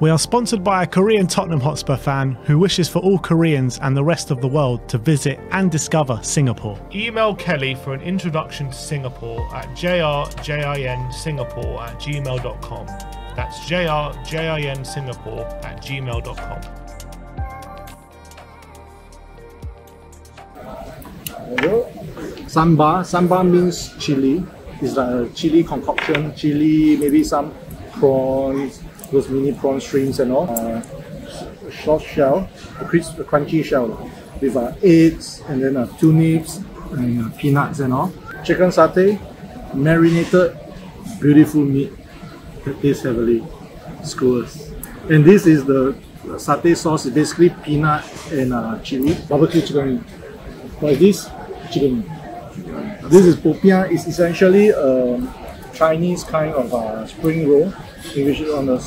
We are sponsored by a Korean Tottenham Hotspur fan who wishes for all Koreans and the rest of the world to visit and discover Singapore. Email Kelly for an introduction to Singapore at jrjinsingapore@gmail.com. That's jrjinsingapore@gmail.com. Samba means chili. It's like a chili concoction, chili, maybe some prawns, those mini prawn strings and all. Short shell, a crunchy shell with eggs and then turnips and peanuts and all. Chicken satay, marinated, beautiful meat that tastes heavily. Skewers. And this is the satay sauce, it's basically peanut and chili. Barbecue chicken meat. What is this? Chicken meat. This is popiah. It's essentially a Chinese kind of spring roll, in which on a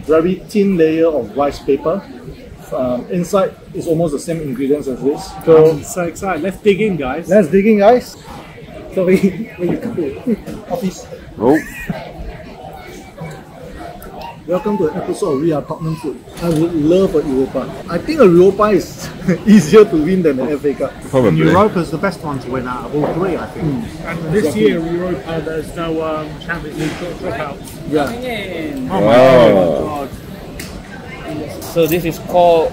very thin layer of rice paper. Inside is almost the same ingredients as this. So I'm so excited. Let's dig in, guys. Let's dig in, guys. So when you come to office. Oh. Welcome to an episode of We Are Tottenham Food. I would love a Europa. I think a Europa is easier to win than the FA Cup. Probably. Europa's the best one to win out of all three, I think. And this year, Europa, there's no Champions League dropouts. Yeah. Oh my god. So this is called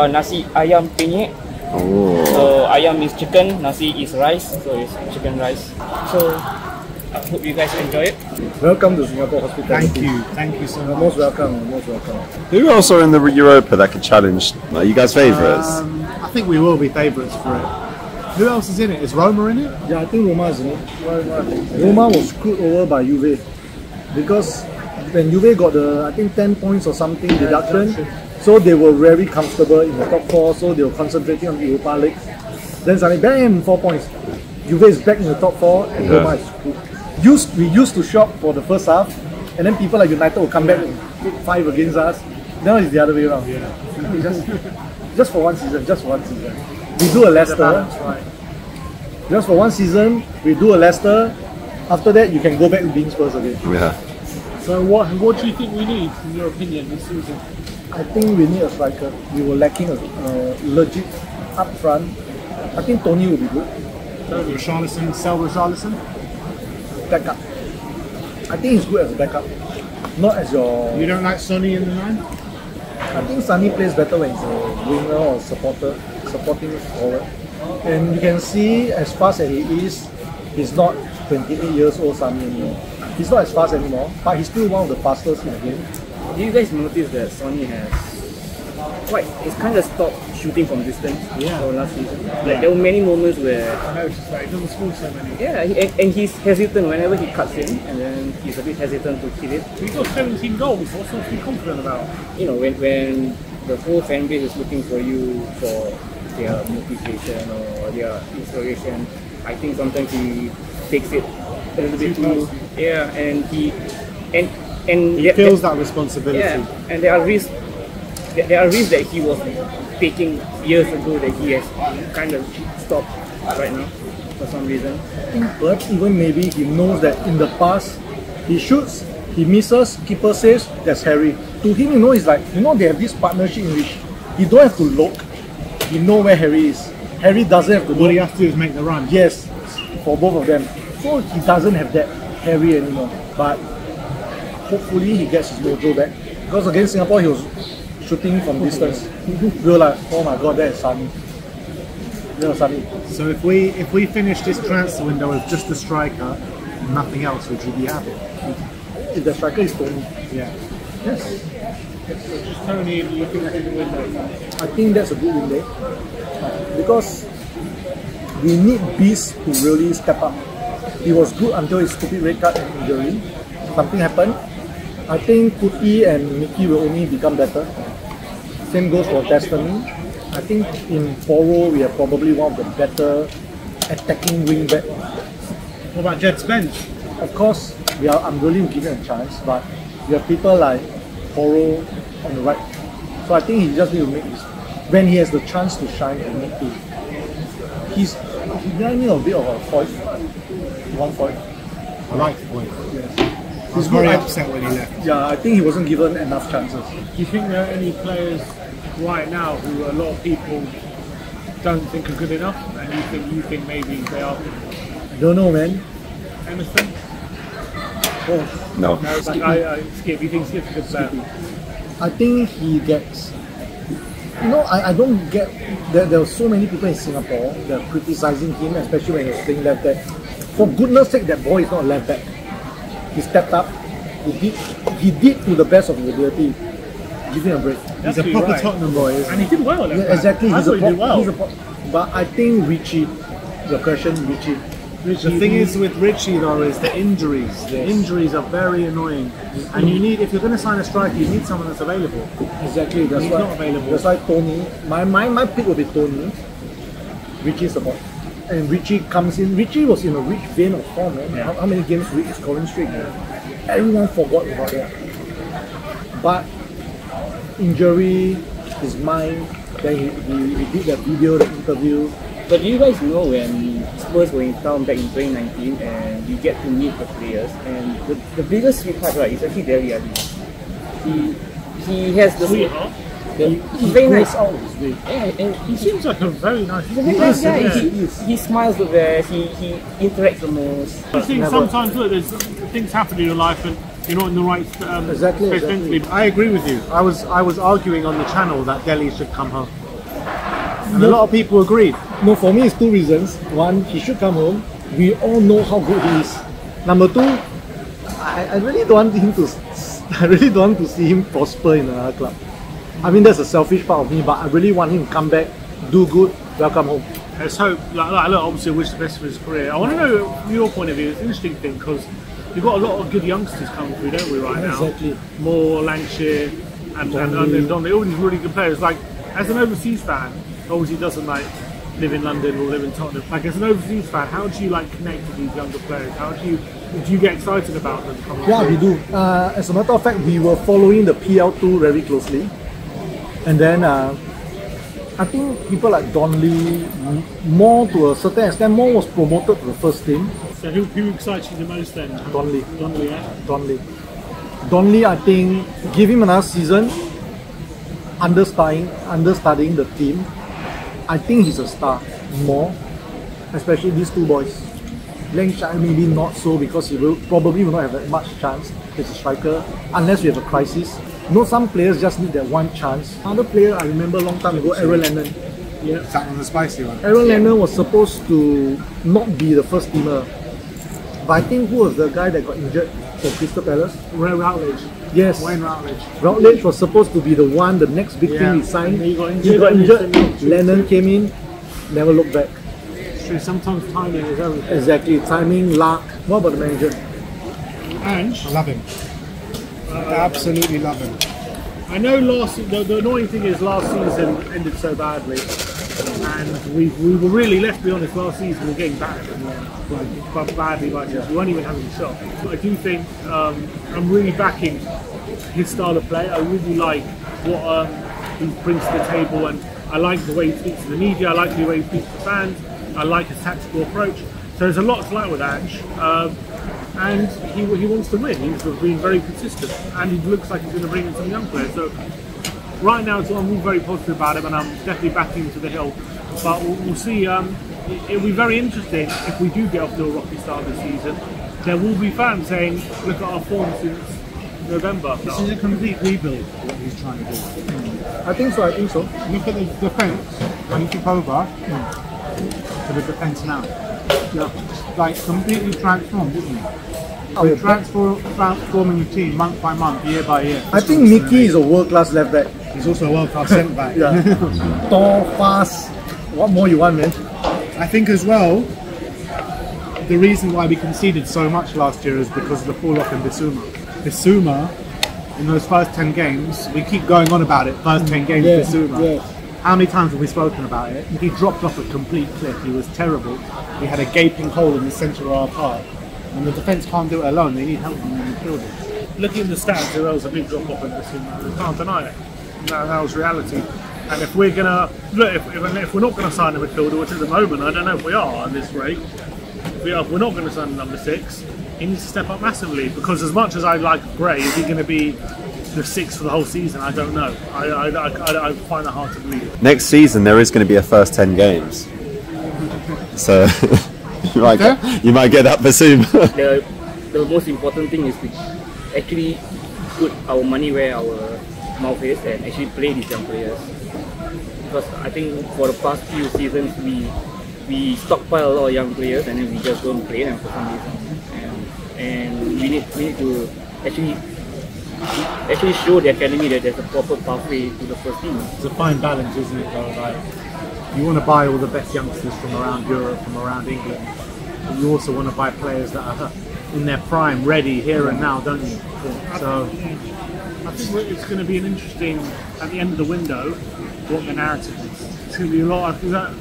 nasi ayam penyet. Oh. So ayam is chicken, nasi is rice, so it's chicken rice. So I hope you guys enjoy it. Welcome to Singapore Hospitality. Thank you so You're much. most welcome. You're most welcome. Who else are in the Europa that could challenge? Are you guys favourites? I think we will be favourites for it. Who else is in it? Is Roma in it? Yeah, I think Roma is in it. Roma was screwed over by Juve because when Juve got the, I think 10 points or something deduction, so they were very comfortable in the top 4, so they were concentrating on the Europa League. Then suddenly, bam, 4 points. Juve is back in the top 4 and Roma is screwed. We used to shop for the first half, and then people like United will come back and put 5 against us. Now it's the other way around. Yeah. Just for one season, We do a Leicester. Just for one season, we do a Leicester. After that, you can go back to being Spurs again. Yeah. So what do you think we need, in your opinion, this season? I think we need a striker. We were lacking a legit up front. I think Tony will be good. Richarlison, sell Richarlison? Backup. I think he's good as a backup, not as your. You don't like Sonny in the 9? I think Sonny plays better when he's a winger or supporting forward. And you can see, as fast as he is, he's not 28 years old Sonny anymore. He's not as fast anymore, but he's still one of the fastest in the game. Do you guys notice that Sonny has it's kind of stopped shooting from distance for last season? Like there were many moments where I noticed that he doesn't score so many. yeah, and he's hesitant whenever he cuts in, and then he's a bit hesitant to hit it. He's got 17 goals. What's not to be confident about? You know, when the whole fan base is looking for you for their motivation or their inspiration, I think sometimes he takes it a little bit too. Yeah, and he feels that responsibility. Yeah, and there are risks that he was taking years ago that he has kind of stopped right now for some reason. I think perhaps even maybe he knows that in the past he shoots, he misses, keeper saves, that's Harry. To him, it's like, they have this partnership in which he don't have to look, he know where Harry is. Harry doesn't have to look. All he has to do is make the run. Yes, for both of them. So he doesn't have that Harry anymore. But hopefully he gets his mojo back. Because against Singapore, he was shooting from distance. We were like, oh my god, that is Sonny. So if we finish this transfer window with just a striker, nothing else, would you be happy? If the striker is Tony. Yeah. Yes. Just Tony looking at the window. I think that's a good window. Because we need Beast to really step up. He was good until his stupid red card and injury. Something happened. I think Kuti and Mickey will only become better. Same goes for Destiny. I think in Poro we are probably one of the better attacking wing back. What about Jed Spence? Of course, I'm really giving a chance, but we have people like Poro on the right. So I think he just need to make this. When he has the chance to shine, he need to. He reminds me a bit of a Foyt. One Foyt. I like the point. Yes. I was very upset when he left. Yeah, I think he wasn't given enough chances. Do you think there are any players right now who a lot of people don't think are good enough, and you think maybe they are? I don't know, man. Emerson? Oh, No. No, like Skip. You think Skip's a good player? I think he gets. You know, I don't get. There were so many people in Singapore that are criticizing him, especially when he was playing left back. For goodness sake, that boy is not left back. He stepped up. He did to the best of his ability. Give him a break. He's a proper Tottenham boy, isn't And he did well. Yeah, exactly. I thought he did well. But I think Richie, your question, Richie. The thing is with Richie though is the injuries. The injuries are very annoying, and you need, if you're going to sign a striker, you need someone that's available. Exactly. That's He's why. not available. That's why Tony. My pick will be Tony. Richie support. And Richie comes in. Richie was in a rich vein of form, man. Yeah. How many games Richie scoring straight? Everyone forgot about that. But injury, his mind. Then he did the video, the interview. But do you guys know when Spurs were in town back in 2019 and you get to meet the players, and the biggest sweetheart, right, is actually Dele Alli. He has the Sweetheart? he's very nice. Out of his way. Yeah, and He seems like a very nice. he's a very nice guy. Yeah. He smiles the best. He interacts the most. I think sometimes look, there's things happen in your life and you're not in the right Exactly, space exactly. mentally. I agree with you. I was arguing on the channel that Delhi should come home, and a lot of people agreed. No, for me, it's two reasons. One, he should come home. We all know how good he is. Number two, I really don't want him to. I really don't want to see him prosper in another club. I mean, that's a selfish part of me, but I really want him to come back, do good, welcome home. Let's hope. Like, look, obviously, I wish the best for his career. I want to know from your point of view. It's an interesting thing because you've got a lot of good youngsters coming through, don't we, right now? Exactly. Moore, Lancashire, and Donnelly, all these really good players. Like, as an overseas fan, obviously doesn't like live in London or live in Tottenham. Like, as an overseas fan, how do you like connect with these younger players? How do you get excited about them coming Yeah, through? we do. As a matter of fact, we were following the PL2 very closely. And then I think people like Donnelly, more to a certain extent, more was promoted to the first team. So who excites you the most then? Donnelly. Donnelly, yeah? Donnelly, I think, give him another season, understudying the team. I think he's a star more, especially these two boys. Lancashire maybe not so because he will probably will not have that much chance as a striker unless we have a crisis. You know, some players just need that one chance. Another player I remember a long time ago, Aaron Lennon. Yeah. That was the spicy one. Aaron Lennon was supposed to not be the first teamer, but I think who was the guy that got injured for Crystal Palace? Ray Routledge. Yes, Wayne Routledge. Routledge was supposed to be the one, the next big thing he signed. And he got He got injured. injured. Lennon came in, never looked back. It's true, sometimes timing is everything. Exactly, timing, luck. What about the manager? I love him. I absolutely love him. I know the annoying thing is last season ended so badly, and we were really, let's be honest, last season we were getting battered like badly by Chelsea. We weren't even having a shot. But I do think I'm really backing his style of play. I really like what he brings to the table, and I like the way he speaks to the media. I like the way he speaks to fans. I like his tactical approach. So there's a lot to like with Ange. And he wants to win. He's been very consistent, and he looks like he's going to bring in some young players. So right now, I'm very positive about him, and I'm definitely backing him to the hill. But we'll see. It'll be very interesting if we do get off to a rocky start this season. There will be fans saying, "Look at our form since November." This is a complete rebuild. What he's trying to do. I think so. Look at the defence when he took over to the defence now. Yeah. Like completely transformed, didn't he? Oh, Transforming the team month by month, year by year. I think Mickey is a world-class left back. He's also a world-class centre back. Yeah. Tall, fast. What more you want, man? I think as well, the reason why we conceded so much last year is because of the fall-off in Bissouma. Bissouma, in those first 10 games, we keep going on about it, first 10 games, Bissouma. Yeah. How many times have we spoken about it? He dropped off a complete cliff. He was terrible. We had a gaping hole in the centre of our park. And the defence can't do it alone. They need help from the midfielders. Looking at the stats, there was a big drop off in this team. We can't deny it. That was reality. And if we're gonna look, if we're not going to sign a midfielder, which at the moment I don't know if we are at this rate. If we're not going to sign a number 6, he needs to step up massively, because as much as I like Gray, is he going to be the sixth for the whole season? I don't know. I find that hard to believe. Next season there is going to be a first 10 games, so you might get that bassoon. The most important thing is to actually put our money where our mouth is and actually play these young players. Because I think for the past few seasons we stockpile a lot of young players and then we just don't play them for some reason. And we need to actually show the academy that there's a proper pathway to the first team. It's a fine balance, isn't it, though? Like, you want to buy all the best youngsters from around Europe, from around England, but you also want to buy players that are in their prime, ready here and now, don't you? So I think it's going to be an interesting, at the end of the window, what the narrative is. It's going to be a lot of that,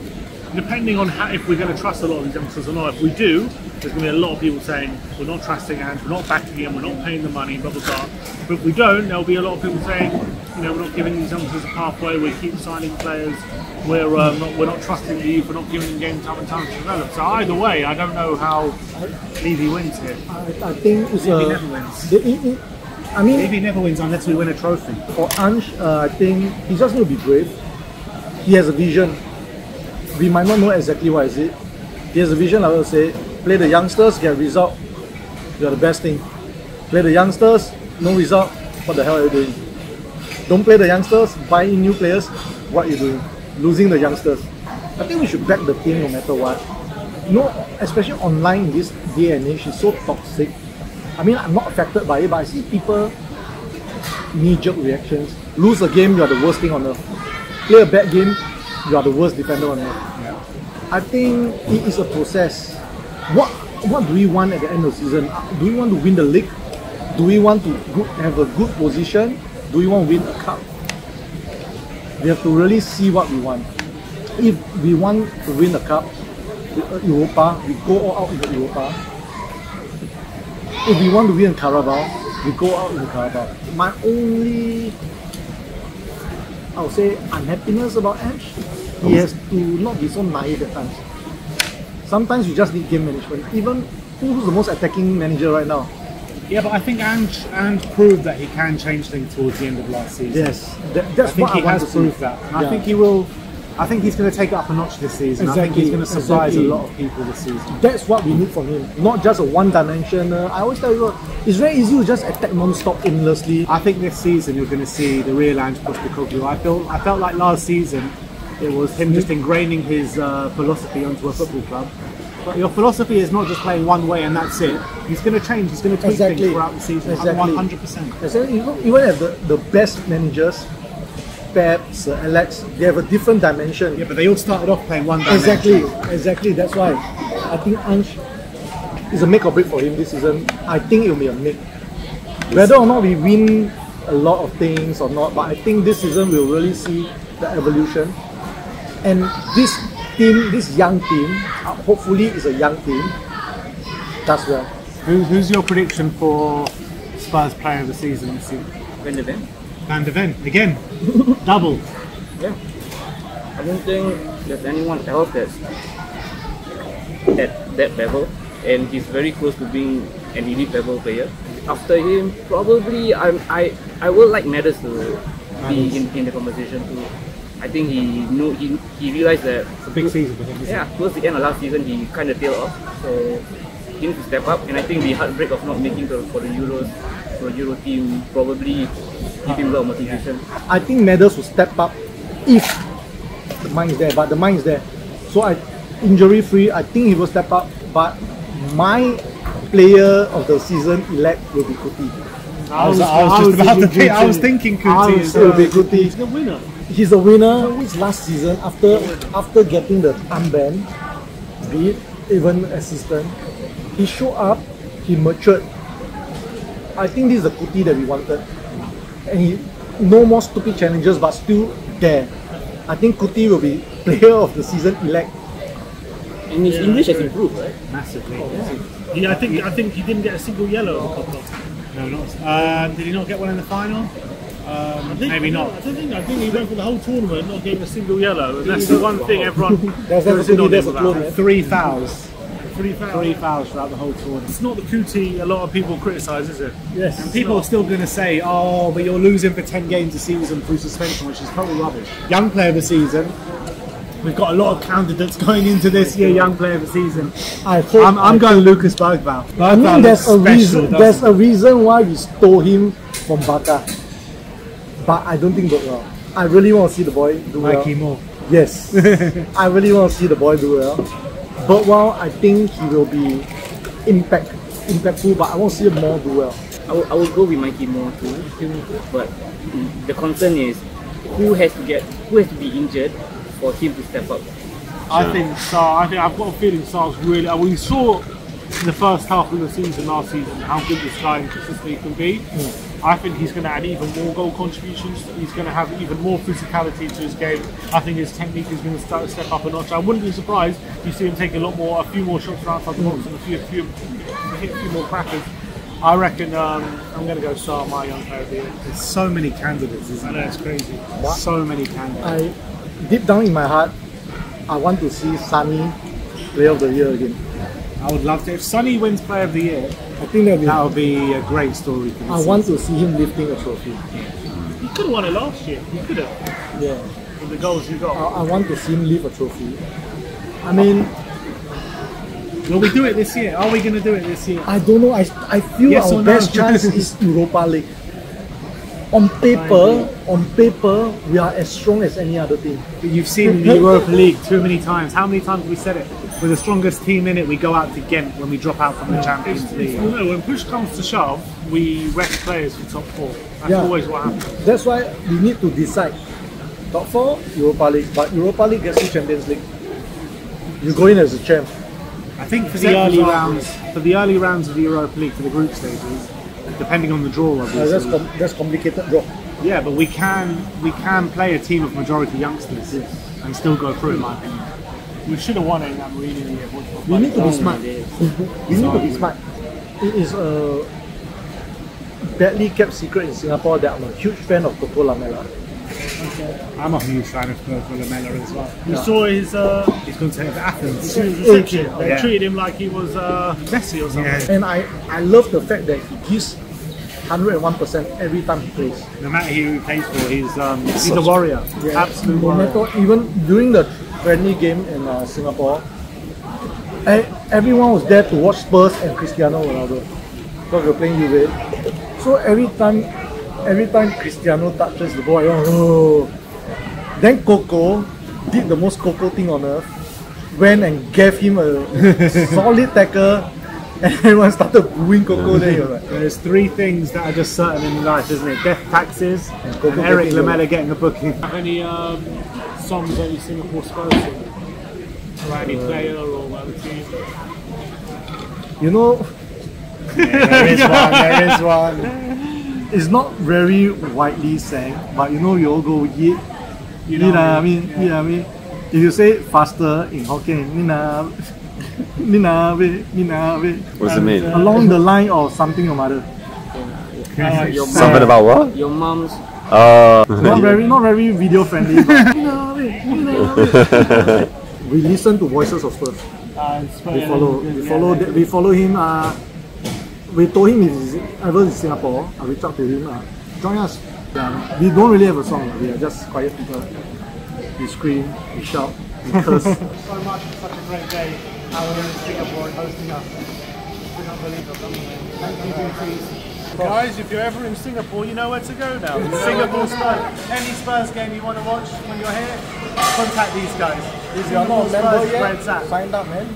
depending on if we're going to trust a lot of these youngsters or not. If we do, there's going to be a lot of people saying we're not trusting Ange, we're not backing him, we're not paying the money, blah blah blah. But if we don't, there'll be a lot of people saying, you know, we're not giving these youngsters a pathway, we keep signing players, we're not trusting the youth, we're not giving them game time and time to develop. So either way, I don't know how Levy wins here. I think it's Levy never wins. I mean, Levy never wins unless we win a trophy. for Ange, I think he just needs to be brave. He has a vision. We might not know exactly what is it. He has a vision, I would say. Play the youngsters, get a result. You're the best thing. Play the youngsters, no result. What the hell are you doing? Don't play the youngsters, buy in new players. What are you doing? Losing the youngsters. I think we should back the team no matter what. You know, especially online in this day and age, it's so toxic. I mean, I'm not affected by it, but I see people knee-jerk reactions. Lose a game, you are the worst thing on earth. Play a bad game, you are the worst defender on earth. I think it is a process. What do we want at the end of the season? Do we want to win the league? Do we want to have a good position? Do we want to win a cup? We have to really see what we want. If we want to win a cup, Europa, we go all out in the Europa. If we want to win Carabao, we go out in the Carabao. My only, I would say, unhappiness about Ange, he has to not be so naive at times. Sometimes you just need game management. Even who's the most attacking manager right now? Yeah, but I think Ange proved that he can change things towards the end of last season. Yes, that's I think what he I want has to see. proved that. And I think he will. I think he's going to take it up a notch this season. I think he's going to surprise a lot of people this season. That's what we need from him. Not just a one-dimensional. I always tell you, it's very easy to just attack non-stop aimlessly. I think this season you're going to see the real Ange Postecoglou. I felt like last season it was him just ingraining his philosophy onto a football club. But your philosophy is not just playing one way and that's it. He's going to change. He's going to tweak things throughout the season. Exactly. 100%. Exactly. Even at the best managers, Pep, Sir Alex, they have a different dimension. Yeah, but they all started off playing one dimension. Exactly. That's why I think Ange is a make or break for him this season. I think it will be a make. Whether or not we win a lot of things or not, but I think this season we'll really see the evolution. And this team, this young team, hopefully is a young team, does well. Who's your prediction for Spurs player of the season this season? Van de Ven. Van de Ven, again, double. Yeah. I don't think there's anyone else that's at that level, and he's very close to being an elite level player. After him, probably I would like Madders to be in the conversation too. I think he realized that It's a big season for him, isn't it? towards the end of last season he kind of tailed off, so he needs to step up. And I think the heartbreak of not making for the Euros, for the Euro team, probably give him a lot of motivation. I think Madders will step up if the mind is there, but the mind is there. So injury free, I think he will step up. But my player of the season elect will be Kuti. I was thinking Kuti as well. Will be Kuti. He's the winner. He's a winner. Which last season, after getting the armband, be it even assistant, he showed up. He matured. I think this is the Kuti that we wanted. And he no more stupid challenges, but still there. I think Kuti will be player of the season elect. And his English has improved, right? Massively. Yeah, I think he didn't get a single yellow at the top. No, not. Did he not get one in the final? Maybe not. I think he went for the whole tournament not getting a single yellow, and that's the one thing everyone There's goes in on him about. 3 fouls. 3 fouls. 3 fouls throughout the whole tournament. It's not the Kuti a lot of people criticise, is it? Yes. And people are still going to say, oh, but you're losing for 10 games a season through suspension, which is total rubbish. Young player of the season. We've got a lot of candidates going into this year, young player of the season. I'm going Lucas Bergvall. I mean, there's a reason. There's a reason why we stole him from Barca. But I don't think Bergvall. I really want to see the boy do well. Mikey Moore. Yes. I really want to see the boy do well. Bergvall, I think he will be impactful, but I want to see him more do well. I will go with Mikey Moore too. But the concern is who has to be injured for him to step up. I think I've got a feeling Sar's really. We saw in the first half of the season last season how good this guy consistently can be. I think he's going to add even more goal contributions. He's going to have even more physicality to his game. I think his technique is going to step up a notch. I wouldn't be surprised if you see him take a few more shots from outside the box and hit a few more crackers. I reckon I'm going to go Sar, my young player of the year. There's so many candidates, isn't there? It's crazy. So many candidates. Deep down in my heart, I want to see Sonny Player of the Year again. I would love to. If Sonny wins Player of the Year, I think that would be a great story for I want to see him lifting a trophy. He could have won it last year. He could have. Yeah. With the goals you got. I want to see him lift a trophy. I mean, will we do it this year? Are we going to do it this year? I don't know. I feel Yes our or best no? chance is Europa League. On paper, we are as strong as any other team. But you've seen the Europa League too many times. How many times have we said it? We're the strongest team in it. We go out to Ghent when we drop out from the Champions League. Well, no, when push comes to shove, we rest players for top 4. That's always what happens. That's why we need to decide. Top 4, Europa League. But Europa League gets you Champions League. You go in as a champ. I think for the early rounds of the Europa League, for the group stages, depending on the draw, obviously. That's complicated draw. Yeah, but we can play a team of majority youngsters and still go through, in my opinion. We should have won it in that Marine in the year. We need to be smart. We need to be smart. It is a badly kept secret in Singapore that I'm a huge fan of Coco Lamela. I'm a huge fan of Coco Lamela as well. You saw his He's going to Athens. reception. They Yeah. treated him like he was Messi or something. Yeah. And I love the fact that he gives 101% every time he plays. No matter who he plays for, he's a warrior. Absolute No warrior. matter, even during the friendly game in Singapore, everyone was there to watch Spurs and Cristiano Ronaldo because we were playing Juve. So every time Cristiano touches the ball, oh. Then Coco did the most Coco thing on earth, went and gave him a solid tackle, and everyone started booing Coco. Then you're like, There's 3 things that are just certain in life, isn't it? Death, taxes, and Coco Eric getting Lamela getting a booking. Have any songs that you Singapore Spurs sing? About any player or other team? you know, There is one. it's not very widely sang, but you know, you all go Yit. I mean, if you say it faster in Hokkien, What does it mean? along the line of something or other. Something about what? Your mom's Not very video friendly, but we listen to Voices of Spurs. We follow him. We told him if he's ever in Singapore, I reach out to him. Join us. We don't really have a song. We are just quiet people. We scream, we shout, we curse. So much for such a great day. How we're in Singapore and hosting us. It's been unbelievable. Thank you, BTs. Guys, if you're ever in Singapore, you know where to go now. Singapore Spurs. Any Spurs game you want to watch when you're here, contact these guys. If you are not a member Spurs yet, Reds app. sign up, man.